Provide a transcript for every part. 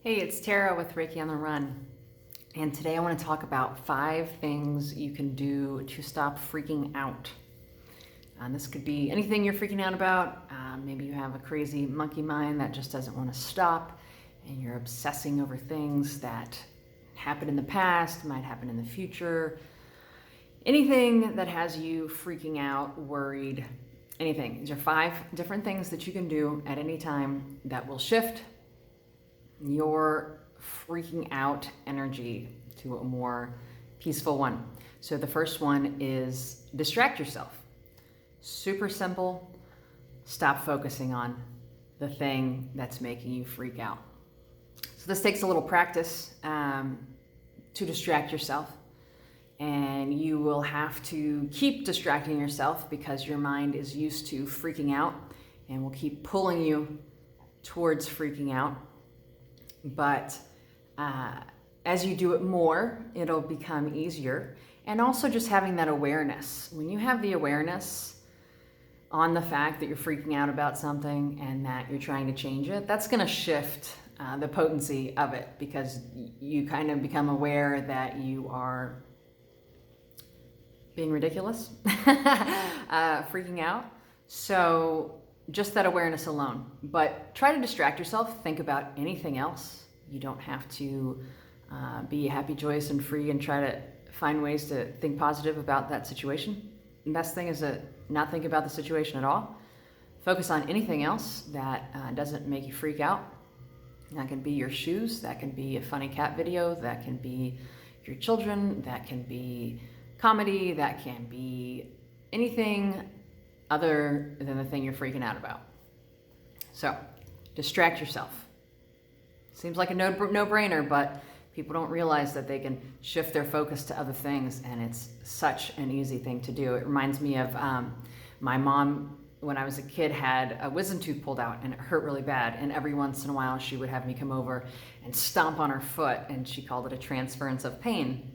Hey, it's Tara with Reiki on the Run. And today I want to talk about 5 things you can do to stop freaking out. This could be anything you're freaking out about. Maybe you have a crazy monkey mind that just doesn't want to stop, and you're obsessing over things that happened in the past, might happen in the future. Anything that has you freaking out, worried, anything. These are 5 different things that you can do at any time that will shift your freaking out energy to a more peaceful one. So the first one is distract yourself. Super simple. Stop focusing on the thing that's making you freak out. So this takes a little practice to distract yourself. And you will have to keep distracting yourself because your mind is used to freaking out and will keep pulling you towards freaking out. But as you do it more, it'll become easier. And also just having that awareness. When you have the awareness on the fact that you're freaking out about something and that you're trying to change it, that's going to shift the potency of it, because you kind of become aware that you are being ridiculous, freaking out. So just that awareness alone. But try to distract yourself. Think about anything else. You don't have to be happy, joyous, and free and try to find ways to think positive about that situation. The best thing is to not think about the situation at all. Focus on anything else that doesn't make you freak out. That can be your shoes. That can be a funny cat video. That can be your children. That can be comedy. That can be anything other than the thing you're freaking out about. So, distract yourself. Seems like a no-brainer, but people don't realize that they can shift their focus to other things, and it's such an easy thing to do. It reminds me of my mom, when I was a kid, had a wisdom tooth pulled out, and it hurt really bad, and every once in a while she would have me come over and stomp on her foot, and she called it a transference of pain.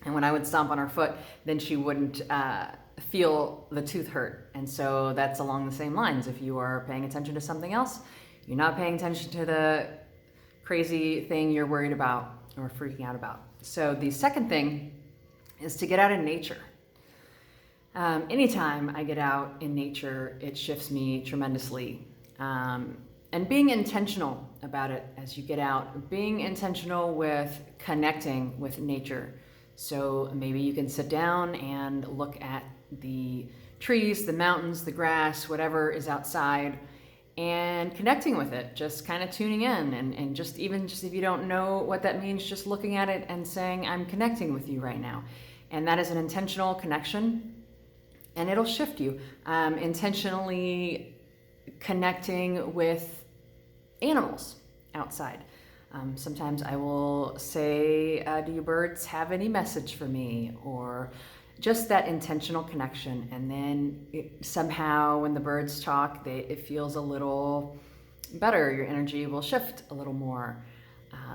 And when I would stomp on her foot, then she wouldn't feel the tooth hurt. And so that's along the same lines. If you are paying attention to something else, you're not paying attention to the crazy thing you're worried about or freaking out about. So the second thing is to get out in nature. Anytime I get out in nature, it shifts me tremendously. And being intentional about it as you get out, being intentional with connecting with nature. So maybe you can sit down and look at the trees, the mountains, the grass, whatever is outside, and connecting with it, just kind of tuning in, and just if you don't know what that means, just looking at it and saying, I'm connecting with you right now. And that is an intentional connection, and it'll shift you. Intentionally connecting with animals outside. Sometimes I will say, do you birds have any message for me? Or just that intentional connection. And then somehow when the birds talk, it feels a little better. Your energy will shift a little more.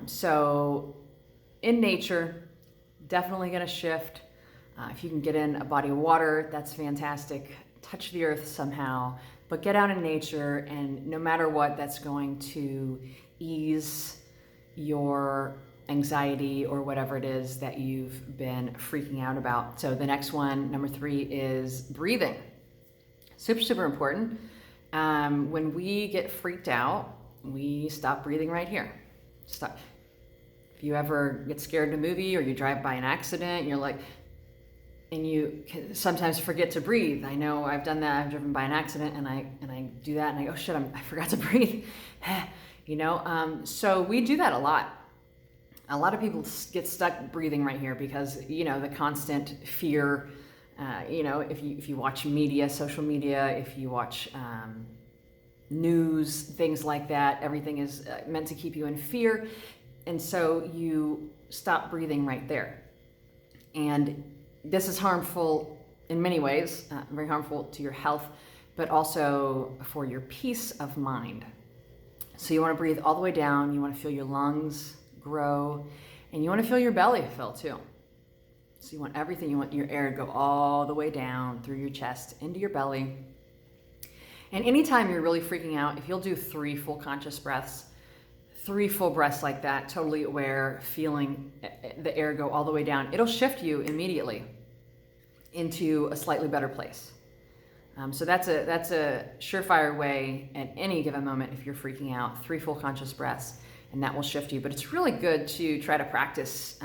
So in nature, definitely going to shift. If you can get in a body of water, that's fantastic. Touch the earth somehow. But get out in nature, and no matter what, that's going to ease your anxiety or whatever it is that you've been freaking out about. So the next one, number 3, is breathing. Super, super important. When we get freaked out, we stop breathing right here. Stop. If you ever get scared in a movie or you drive by an accident, you're like, and you can sometimes forget to breathe. I know I've done that. I've driven by an accident and I do that and I go, shit, I forgot to breathe. So we do that a lot. A lot of people get stuck breathing right here because, the constant fear, if you watch media, social media, if you watch news, things like that, everything is meant to keep you in fear. And so you stop breathing right there. And this is harmful in many ways, very harmful to your health, but also for your peace of mind. So you want to breathe all the way down. You want to feel your lungs grow, and you want to feel your belly fill too. So you want everything, you want your air to go all the way down through your chest into your belly. And anytime you're really freaking out, if you'll do 3 full conscious breaths, 3 full breaths like that, totally aware, feeling the air go all the way down, it'll shift you immediately into a slightly better place. So that's a surefire way at any given moment if you're freaking out, 3 full conscious breaths, and that will shift you. But it's really good to try to practice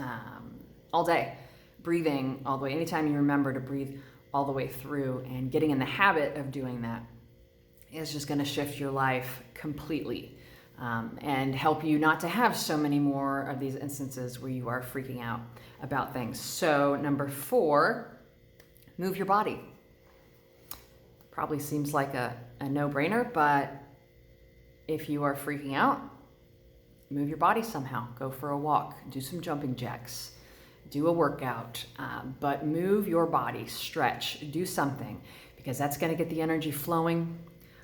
all day, breathing all the way. Anytime you remember to breathe all the way through, and getting in the habit of doing that is just going to shift your life completely, and help you not to have so many more of these instances where you are freaking out about things. So number 4, move your body. Probably seems like a no-brainer, but if you are freaking out, move your body somehow. Go for a walk, do some jumping jacks, do a workout, but move your body, stretch, do something, because that's going to get the energy flowing.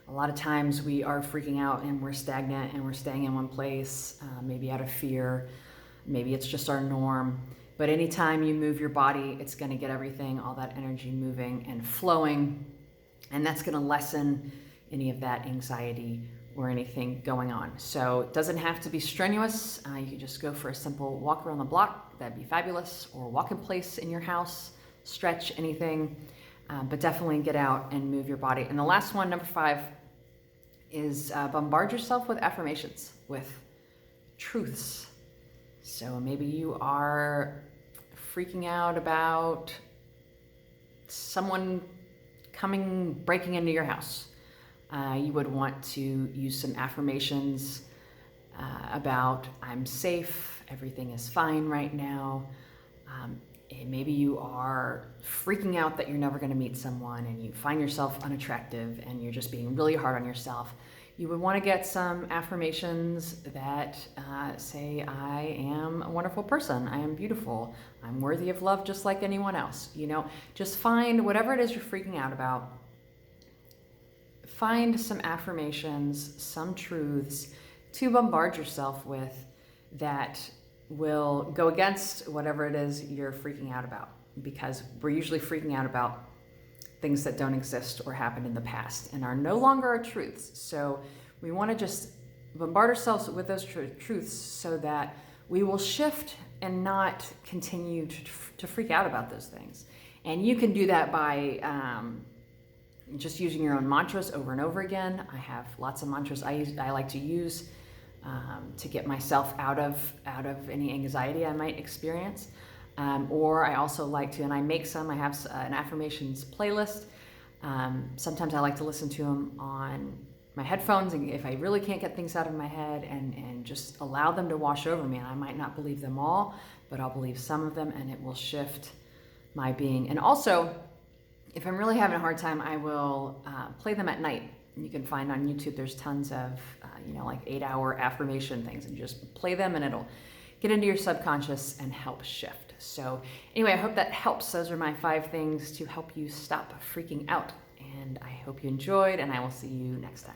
A lot of times we are freaking out and we're stagnant and we're staying in one place, maybe out of fear, maybe it's just our norm. But anytime you move your body, it's going to get everything, all that energy moving and flowing, and that's going to lessen any of that anxiety or anything going on. So it doesn't have to be strenuous. You can just go for a simple walk around the block. That'd be fabulous. Or walk in place in your house, stretch, anything. But definitely get out and move your body. And the last one, number 5, is bombard yourself with affirmations, with truths. So maybe you are freaking out about someone breaking into your house. You would want to use some affirmations about I'm safe, everything is fine right now. And maybe you are freaking out that you're never going to meet someone and you find yourself unattractive and you're just being really hard on yourself. You would want to get some affirmations that say, I am a wonderful person, I am beautiful, I'm worthy of love just like anyone else. Just find whatever it is you're freaking out about. Find some affirmations, some truths to bombard yourself with that will go against whatever it is you're freaking out about, because we're usually freaking out about things that don't exist or happened in the past and are no longer our truths. So we want to just bombard ourselves with those truths so that we will shift and not continue to freak out about those things. And you can do that by just using your own mantras over and over again. I have lots of mantras I like to use to get myself out of any anxiety I might experience. Or I also like to, and I make some, I have an affirmations playlist. Sometimes I like to listen to them on my headphones if I really can't get things out of my head, and just allow them to wash over me. And I might not believe them all, but I'll believe some of them, and it will shift my being. And also, if I'm really having a hard time, I will play them at night. You can find on YouTube, there's tons of, like 8-hour affirmation things, and just play them and it'll get into your subconscious and help shift. So anyway, I hope that helps. Those are my 5 things to help you stop freaking out. And I hope you enjoyed, and I will see you next time.